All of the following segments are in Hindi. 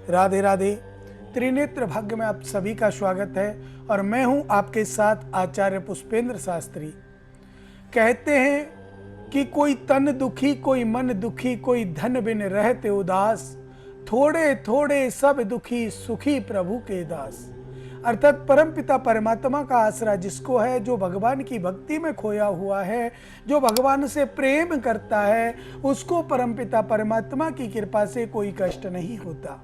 राधे राधे। त्रिनेत्र भाग्य में आप सभी का स्वागत है और मैं हूं आपके साथ आचार्य पुष्पेंद्र शास्त्री। कहते हैं कि कोई तन दुखी, कोई मन दुखी, कोई धन बिन रहते उदास, थोड़े थोड़े सब दुखी, सुखी प्रभु के दास। अर्थात परमपिता परमात्मा का आसरा जिसको है, जो भगवान की भक्ति में खोया हुआ है, जो भगवान से प्रेम करता है, उसको परमपिता परमात्मा की कृपा से कोई कष्ट नहीं होता।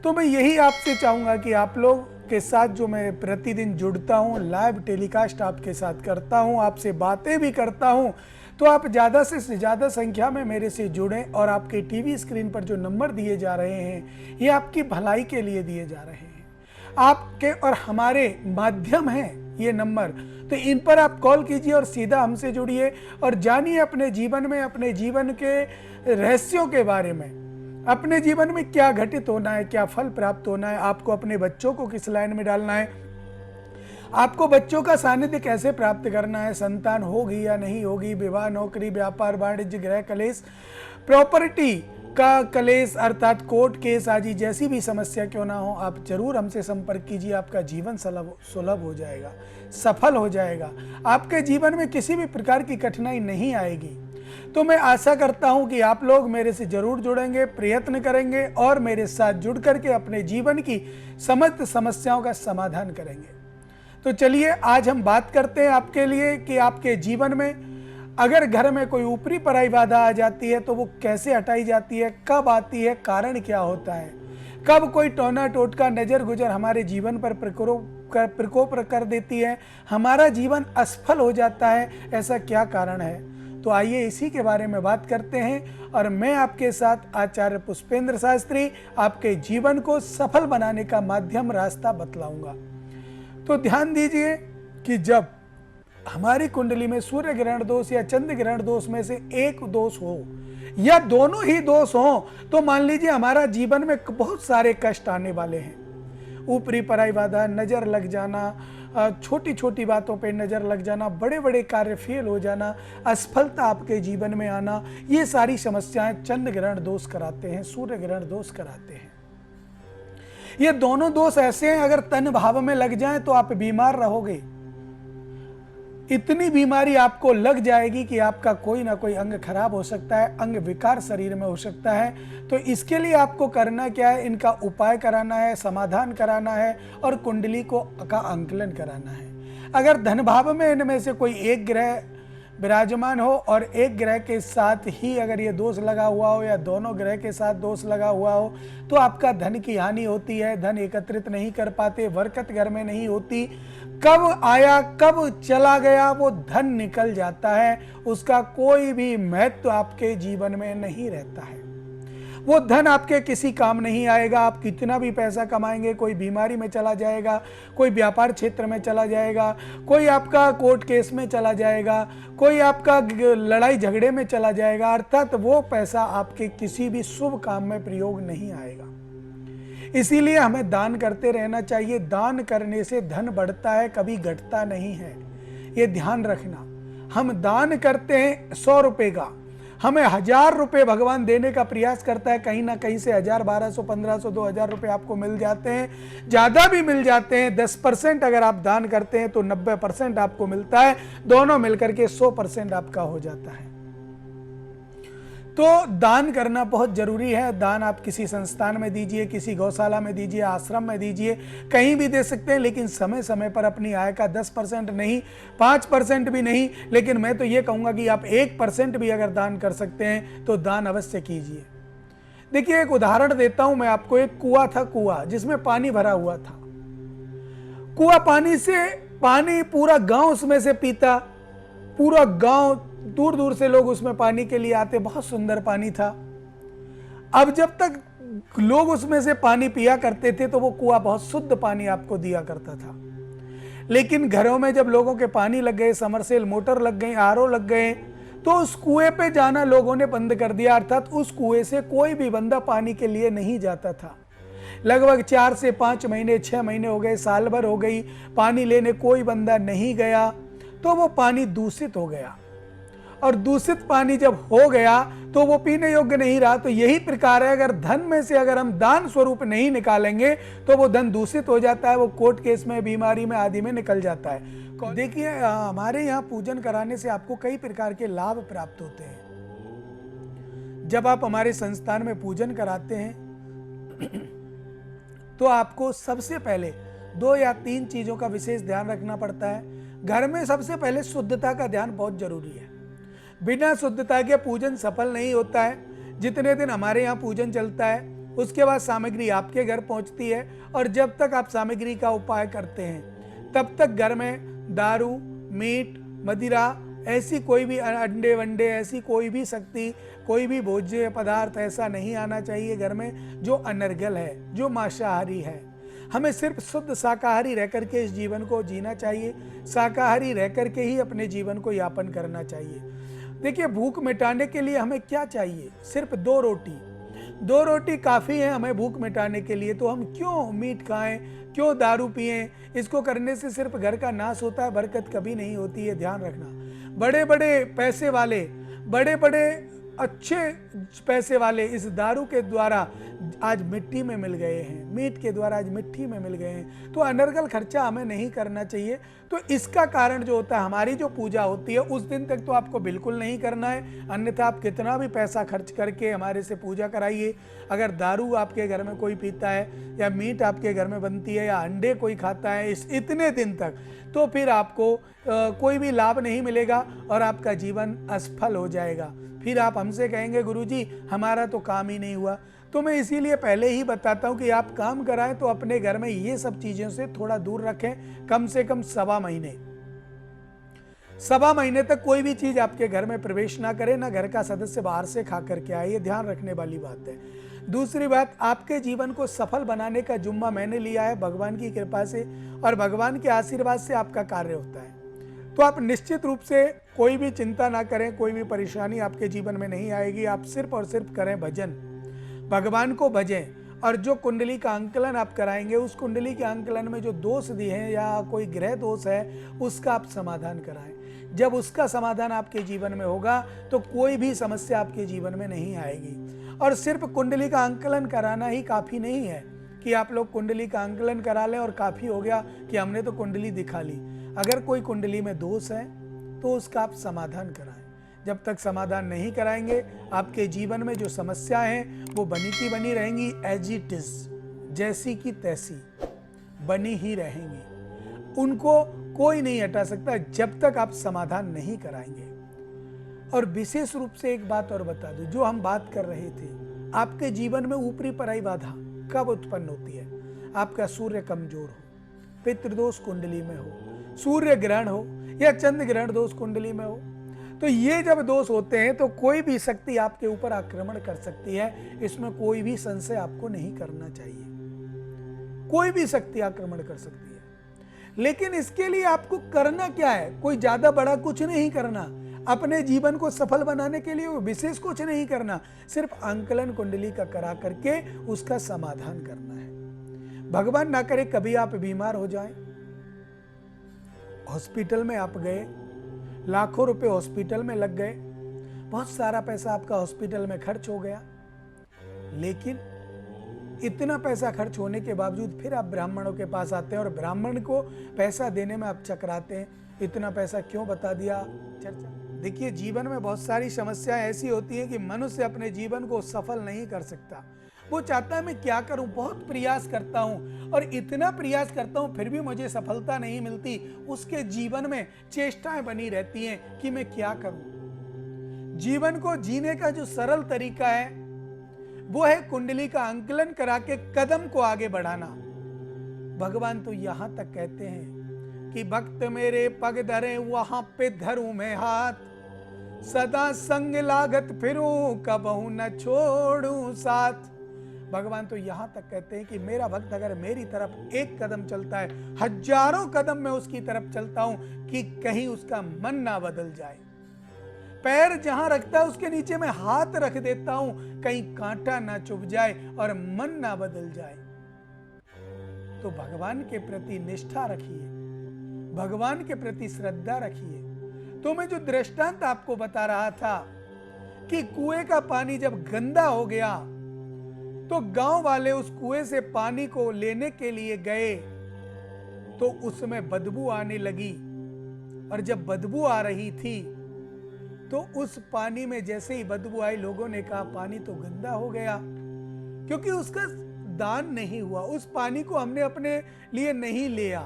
तो मैं यही आपसे चाहूँगा कि आप लोग के साथ जो मैं प्रतिदिन जुड़ता हूँ, लाइव टेलीकास्ट आपके साथ करता हूँ, आपसे बातें भी करता हूँ, तो आप ज़्यादा से ज़्यादा संख्या में मेरे से जुड़ें। और आपके टीवी स्क्रीन पर जो नंबर दिए जा रहे हैं, ये आपकी भलाई के लिए दिए जा रहे हैं, आपके और हमारे माध्यम हैं ये नंबर। तो इन पर आप कॉल कीजिए और सीधा हमसे जुड़िए और जानिए अपने जीवन में, अपने जीवन के रहस्यों के बारे में। अपने जीवन में क्या घटित होना है, क्या फल प्राप्त होना है, आपको अपने बच्चों को किस लाइन में डालना है, आपको बच्चों का सानिध्य कैसे प्राप्त करना है, संतान होगी या नहीं होगी, विवाह, नौकरी, व्यापार, वाणिज्य, गृह कलेश, प्रॉपर्टी का कलेश अर्थात कोर्ट केस आदि जैसी भी समस्या क्यों ना हो, आप जरूर हमसे संपर्क कीजिए। आपका जीवन सुलभ हो जाएगा, सफल हो जाएगा, आपके जीवन में किसी भी प्रकार की कठिनाई नहीं आएगी। तो मैं आशा करता हूं कि आप लोग मेरे से जरूर जुड़ेंगे, प्रयत्न करेंगे और मेरे साथ जुड़ करके अपने जीवन की समस्त समस्याओं का समाधान करेंगे। तो चलिए आज हम बात करते हैं आपके लिए कि आपके जीवन में अगर घर में कोई ऊपरी पराई बाधा आ जाती है तो वो कैसे हटाई जाती है, कब आती है, कारण क्या होता है, कब कोई टोना टोटका नजर गुजर हमारे जीवन पर प्रकोप कर देती है, हमारा जीवन असफल हो जाता है, ऐसा क्या कारण है। तो आइए इसी के बारे में बात करते हैं और मैं आपके साथ आचार्य पुष्पेंद्र शास्त्री आपके जीवन को सफल बनाने का माध्यम, रास्ता बतलाऊंगा। तो ध्यान दीजिए कि जब हमारी कुंडली में सूर्य ग्रहण दोष या चंद्र ग्रहण दोष में से एक दोष हो या दोनों ही दोष हो, तो मान लीजिए हमारा जीवन में बहुत सारे कष्ट आने वाले हैं। ऊपरी पराई बाधा, नजर लग जाना, छोटी छोटी बातों पे नजर लग जाना, बड़े बड़े कार्य फेल हो जाना, असफलता आपके जीवन में आना, ये सारी समस्याएं चंद्र ग्रहण दोष कराते हैं, सूर्य ग्रहण दोष कराते हैं। ये दोनों दोष ऐसे हैं, अगर तन भाव में लग जाएं तो आप बीमार रहोगे। इतनी बीमारी आपको लग जाएगी कि आपका कोई ना कोई अंग खराब हो सकता है, अंग विकार शरीर में हो सकता है। तो इसके लिए आपको करना क्या है, इनका उपाय कराना है, समाधान कराना है और कुंडली का आंकलन कराना है। अगर धन भाव में इनमें से कोई एक ग्रह विराजमान हो और एक ग्रह के साथ ही अगर ये दोष लगा हुआ हो या दोनों ग्रह के साथ दोष लगा हुआ हो, तो आपका धन की हानि होती है, धन एकत्रित नहीं कर पाते, बरकत घर में नहीं होती, कब आया कब चला गया वो धन निकल जाता है, उसका कोई भी महत्व आपके जीवन में नहीं रहता है। वो धन आपके किसी काम नहीं आएगा, आप कितना भी पैसा कमाएंगे, कोई बीमारी में चला जाएगा, कोई व्यापार क्षेत्र में चला जाएगा, कोई आपका कोर्ट केस में चला जाएगा, कोई आपका लड़ाई झगड़े में चला जाएगा, अर्थात वो पैसा आपके किसी भी शुभ काम में प्रयोग नहीं आएगा। इसीलिए हमें दान करते रहना चाहिए। दान करने से धन बढ़ता है, कभी घटता नहीं है, ये ध्यान रखना। हम दान करते हैं 100 रुपए का, हमें 1000 रुपए भगवान देने का प्रयास करता है, कहीं ना कहीं से 1000, 1200, 1500, 2000 रुपए आपको मिल जाते हैं, ज्यादा भी मिल जाते हैं। 10% अगर आप दान करते हैं तो 90% आपको मिलता है, दोनों मिलकर के 100% आपका हो जाता है। तो दान करना बहुत जरूरी है। दान आप किसी संस्थान में दीजिए, किसी गौशाला में दीजिए, आश्रम में दीजिए, कहीं भी दे सकते हैं, लेकिन समय समय पर अपनी आय का 10% नहीं, 5% भी नहीं, लेकिन मैं तो ये कहूँगा कि आप 1% भी अगर दान कर सकते हैं तो दान अवश्य कीजिए। देखिए एक उदाहरण देता हूँ मैं आपको। एक कुआं था, कुआं जिसमें पानी भरा हुआ था। कुआं पानी पूरा गांव उसमें से पीता, पूरा गांव दूर दूर से लोग उसमें पानी के लिए आते, बहुत सुंदर पानी था। अब जब तक लोग उसमें से पानी पिया करते थे तो वो कुआं बहुत शुद्ध पानी आपको दिया करता था। लेकिन घरों में जब लोगों के पानी लग गए, समरसेल मोटर लग गई, आरओ लग गए, तो उस कुएं पे जाना लोगों ने बंद कर दिया। अर्थात उस कुएं से कोई भी बंदा पानी के लिए नहीं जाता था। लगभग 4 से 5 महीने, 6 महीने हो गए, साल भर हो गई, पानी लेने कोई बंदा नहीं गया, तो वो पानी दूषित हो गया। और दूषित पानी जब हो गया तो वो पीने योग्य नहीं रहा। तो यही प्रकार है, अगर धन में से अगर हम दान स्वरूप नहीं निकालेंगे तो वो धन दूषित हो जाता है, वो कोर्ट केस में, बीमारी में आदि में निकल जाता है। देखिए हमारे यहाँ पूजन कराने से आपको कई प्रकार के लाभ प्राप्त होते हैं। जब आप हमारे संस्थान में पूजन कराते हैं तो आपको सबसे पहले 2 या 3 चीजों का विशेष ध्यान रखना पड़ता है। घर में सबसे पहले शुद्धता का ध्यान बहुत जरूरी है। बिना शुद्धता के पूजन सफल नहीं होता है। जितने दिन हमारे यहाँ पूजन चलता है उसके बाद सामग्री आपके घर पहुंचती है, और जब तक आप सामग्री का उपाय करते हैं तब तक घर में दारू, मीट, मदिरा, ऐसी कोई भी अंडे वंडे, ऐसी कोई भी शक्ति, कोई भी भोज्य पदार्थ ऐसा नहीं आना चाहिए घर में जो अनर्गल है, जो मांसाहारी है। हमें सिर्फ शुद्ध शाकाहारी रह करके इस जीवन को जीना चाहिए, शाकाहारी रह करके ही अपने जीवन को यापन करना चाहिए। देखिए भूख मिटाने के लिए हमें क्या चाहिए? सिर्फ 2 रोटी। 2 रोटी काफ़ी है हमें भूख मिटाने के लिए, तो हम क्यों मीट खाएं, क्यों दारू पिएं? इसको करने से सिर्फ घर का नाश होता है, बरकत कभी नहीं होती है, ध्यान रखना। बड़े बड़े पैसे वाले, बड़े बड़े अच्छे पैसे वाले इस दारू के द्वारा आज मिट्टी में मिल गए हैं, मीट के द्वारा आज मिट्टी में मिल गए हैं। तो अनर्गल खर्चा हमें नहीं करना चाहिए। तो इसका कारण जो होता है, हमारी जो पूजा होती है उस दिन तक तो आपको बिल्कुल नहीं करना है, अन्यथा आप कितना भी पैसा खर्च करके हमारे से पूजा कराइए, अगर दारू आपके घर में कोई पीता है या मीट आपके घर में बनती है या अंडे कोई खाता है इतने दिन तक, तो फिर आपको कोई भी लाभ नहीं मिलेगा और आपका जीवन असफल हो जाएगा। फिर आप हमसे कहेंगे गुरुजी हमारा तो काम ही नहीं हुआ। तो मैं इसीलिए पहले ही बताता हूं कि आप काम कराएं तो अपने घर में ये सब चीज़ों से थोड़ा दूर रखें। कम से कम 1.25 महीने तक कोई भी चीज़ आपके घर में प्रवेश ना करे, ना घर का सदस्य बाहर से खा करके आए। ये ध्यान रखने वाली बात है। दूसरी बात, आपके जीवन को सफल बनाने का जुम्मा मैंने लिया है भगवान की कृपा से, और भगवान के आशीर्वाद से आपका कार्य होता है। तो आप निश्चित रूप से कोई भी चिंता ना करें, कोई भी परेशानी आपके जीवन में नहीं आएगी। आप सिर्फ और सिर्फ करें भजन, भगवान को भजें, और जो कुंडली का आंकलन आप कराएंगे उस कुंडली के आंकलन में जो दोष दिए हैं या कोई ग्रह दोष है उसका आप समाधान कराएं। जब उसका समाधान आपके जीवन में होगा तो कोई भी समस्या आपके जीवन में नहीं आएगी। और सिर्फ कुंडली का आंकलन कराना ही काफ़ी नहीं है कि आप लोग कुंडली का आंकलन करा लें और काफ़ी हो गया कि हमने तो कुंडली दिखा ली। अगर कोई कुंडली में दोष है तो उसका आप समाधान कराएं। जब तक समाधान नहीं कराएंगे आपके जीवन में जो समस्याएं हैं वो बनी की बनी रहेंगी, एज इट इज, जैसी की तैसी बनी ही रहेंगी। उनको कोई नहीं हटा सकता जब तक आप समाधान नहीं कराएंगे। और विशेष रूप से एक बात और बता दूं, जो हम बात कर रहे थे, आपके जीवन में ऊपरी पराई बाधा कब उत्पन्न होती है? आपका सूर्य कमजोर हो, पितृदोष कुंडली में हो, सूर्य ग्रहण हो या चंद्र ग्रहण दोष कुंडली में हो, तो ये जब दोष होते हैं तो कोई भी शक्ति आपके ऊपर आक्रमण कर सकती है। इसमें कोई भी संशय आपको नहीं करना चाहिए। कोई भी शक्ति आक्रमण कर सकती है, लेकिन इसके लिए आपको करना क्या है? कोई ज्यादा बड़ा कुछ नहीं करना। अपने जीवन को सफल बनाने के लिए विशेष कुछ नहीं करना, सिर्फ आंकलन कुंडली का करा करके उसका समाधान करना है। भगवान ना करे कभी आप बीमार हो जाएं, हॉस्पिटल में आप गए, लाखों रुपए हॉस्पिटल में लग गए, बहुत सारा पैसा आपका हॉस्पिटल में खर्च हो गया, लेकिन इतना पैसा खर्च होने के बावजूद फिर आप ब्राह्मणों के पास आते हैं और ब्राह्मण को पैसा देने में आप चकराते हैं। इतना पैसा क्यों? बता दिया चर्चा। देखिए जीवन में बहुत सारी समस्याएं ऐसी होती हैं कि मनुष्य अपने जीवन को सफल नहीं कर सकता। वो चाहता है मैं क्या करूं, बहुत प्रयास करता हूं और इतना प्रयास करता हूं फिर भी मुझे सफलता नहीं मिलती। उसके जीवन में चेष्टाएं बनी रहती हैं कि मैं क्या करूं। जीवन को जीने का जो सरल तरीका है वो है कुंडली का आंकलन करा के कदम को आगे बढ़ाना। भगवान तो यहां तक कहते हैं कि भक्त मेरे पग धरे वहां पे धरूं मैं हाथ, सदा संग लागत फिरूं कबहू न छोड़ूं साथ। भगवान तो यहां तक कहते हैं कि मेरा भक्त अगर मेरी तरफ एक कदम चलता है, हजारों कदम मैं उसकी तरफ चलता हूं कि कहीं उसका मन ना बदल जाए। पैर जहां रखता है उसके नीचे मैं हाथ रख देता हूं, कहीं कांटा ना चुभ जाए और मन ना बदल जाए। तो भगवान के प्रति निष्ठा रखिए, भगवान के प्रति श्रद्धा रखिए, तो मैं जो दृष्टांत आपको बता रहा था कि कुएं का पानी जब गंदा हो गया तो गांव वाले उस कुएं से पानी को लेने के लिए गए तो उसमें बदबू आने लगी, और जब बदबू आ रही थी तो उस पानी में जैसे ही बदबू आई, लोगों ने कहा पानी तो गंदा हो गया, क्योंकि उसका दान नहीं हुआ। उस पानी को हमने अपने लिए नहीं लिया।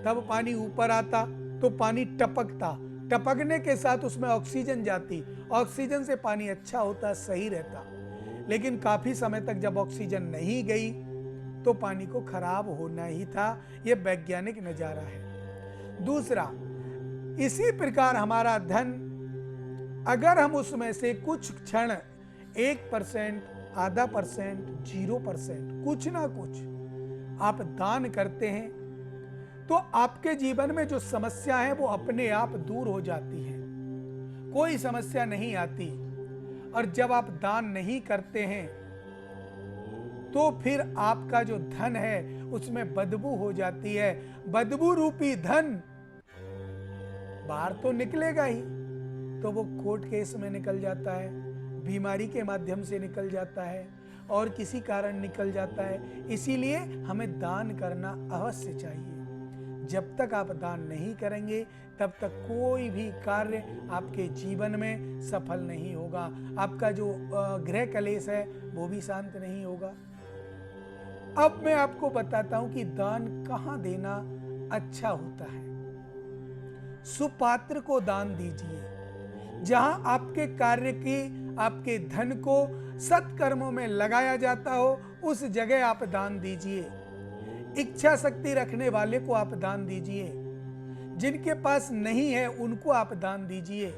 तब पानी ऊपर आता तो पानी टपकता, टपकने के साथ उसमें ऑक्सीजन जाती, ऑक्सीजन से पानी अच्छा होता, सही रहता। लेकिन काफी समय तक जब ऑक्सीजन नहीं गई तो पानी को खराब होना ही था। यह वैज्ञानिक नजारा है। दूसरा, इसी प्रकार हमारा धन, अगर हम उसमें से कुछ क्षण 1%, आधा परसेंट, 0%, कुछ ना कुछ आप दान करते हैं तो आपके जीवन में जो समस्या है वो अपने आप दूर हो जाती है, कोई समस्या नहीं आती। और जब आप दान नहीं करते हैं तो फिर आपका जो धन है उसमें बदबू हो जाती है। बदबू रूपी धन बाहर तो निकलेगा ही, तो वो कोर्ट केस में निकल जाता है, बीमारी के माध्यम से निकल जाता है, और किसी कारण निकल जाता है। इसीलिए हमें दान करना अवश्य चाहिए। जब तक आप दान नहीं करेंगे तब तक कोई भी कार्य आपके जीवन में सफल नहीं होगा। आपका जो गृह कलेश है वो भी शांत नहीं होगा। अब मैं आपको बताता हूं कि दान कहां देना अच्छा होता है। सुपात्र को दान दीजिए। जहां आपके कार्य की, आपके धन को सत्कर्मों में लगाया जाता हो, उस जगह आप दान दीजिए। इच्छा शक्ति रखने वाले को आप दान दीजिए। जिनके पास नहीं है उनको आप दान दीजिए।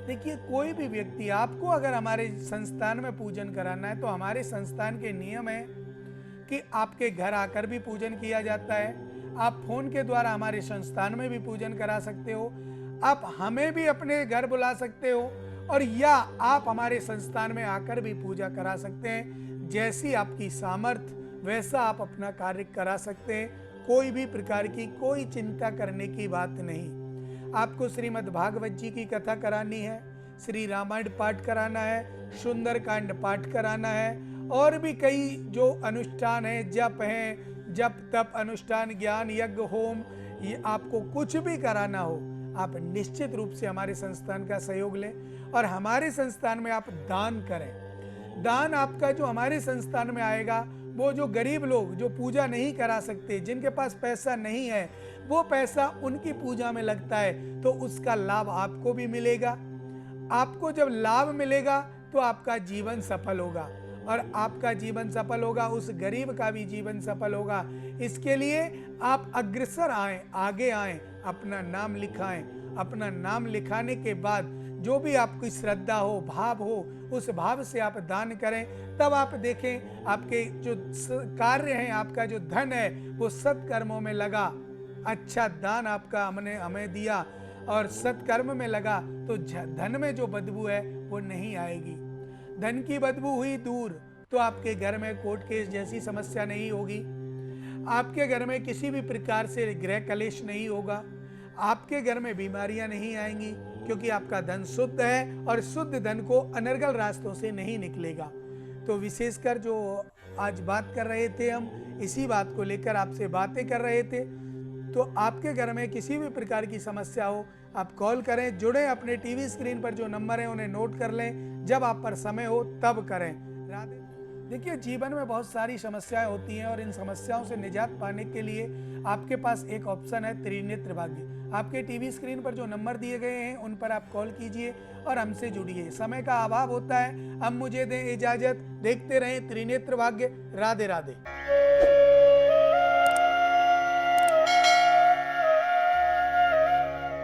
देखिए, कोई भी व्यक्ति, आपको अगर हमारे संस्थान में पूजन कराना है तो हमारे संस्थान के नियम है कि आपके घर आकर भी पूजन किया जाता है। आप फोन के द्वारा हमारे संस्थान में भी पूजन करा सकते हो, आप हमें भी अपने घर बुला सकते हो, और या आप हमारे संस्थान में आकर भी पूजा करा सकते हैं। जैसी आपकी सामर्थ्य वैसा आप अपना कार्य करा सकते हैं। कोई भी प्रकार की कोई चिंता करने की बात नहीं। आपको श्रीमद् भागवत जी की कथा करानी है, श्री रामायण पाठ कराना है, सुंदरकांड पाठ कराना है, और भी कई जो अनुष्ठान है, जप है, जप तप अनुष्ठान, ज्ञान यज्ञ होम, ये आपको कुछ भी कराना हो, आप निश्चित रूप से हमारे संस्थान का सहयोग लें और हमारे संस्थान में आप दान करें। दान आपका जो हमारे संस्थान में आएगा, वो जो गरीब लोग जो पूजा नहीं करा सकते, जिनके पास पैसा नहीं है, वो पैसा उनकी पूजा में लगता है, तो उसका लाभ आपको भी मिलेगा। आपको जब लाभ मिलेगा तो आपका जीवन सफल होगा, और आपका जीवन सफल होगा, उस गरीब का भी जीवन सफल होगा। इसके लिए आप अग्रसर आएं, आगे आएं, अपना नाम लिखाएं। अपना नाम लिखाने के बाद जो भी आपकी श्रद्धा हो, भाव हो, उस भाव से आप दान करें। तब आप देखें आपके जो कार्य हैं, आपका जो धन है वो सत्कर्मों में लगा। अच्छा दान आपका हमने हमें दिया और सत्कर्म में लगा तो धन में जो बदबू है वो नहीं आएगी। धन की बदबू हुई दूर तो आपके घर में कोर्ट केस जैसी समस्या नहीं होगी। आपके घर में किसी भी प्रकार से गृह कलेश नहीं होगा। आपके घर में बीमारियां नहीं आएंगी, क्योंकि आपका धन शुद्ध है और शुद्ध धन को अनर्गल रास्तों से नहीं निकलेगा। तो विशेषकर जो आज बात कर रहे थे, हम इसी बात को लेकर आपसे बातें कर रहे थे। तो आपके घर में किसी भी प्रकार की समस्या हो, आप कॉल करें, जुड़े, अपने टीवी स्क्रीन पर जो नंबर है उन्हें नोट कर लें, जब आप पर समय हो तब करें। राधे। देखिए, जीवन में बहुत सारी समस्याएं होती हैं और इन समस्याओं से निजात पाने के लिए आपके पास एक ऑप्शन है, त्रिनेत्र भाग्य। आपके टीवी स्क्रीन पर जो नंबर दिए गए हैं उन पर आप कॉल कीजिए और हमसे जुड़िए। समय का अभाव होता है, अब मुझे दें इजाजत। देखते रहें त्रिनेत्र भाग्य। राधे राधे।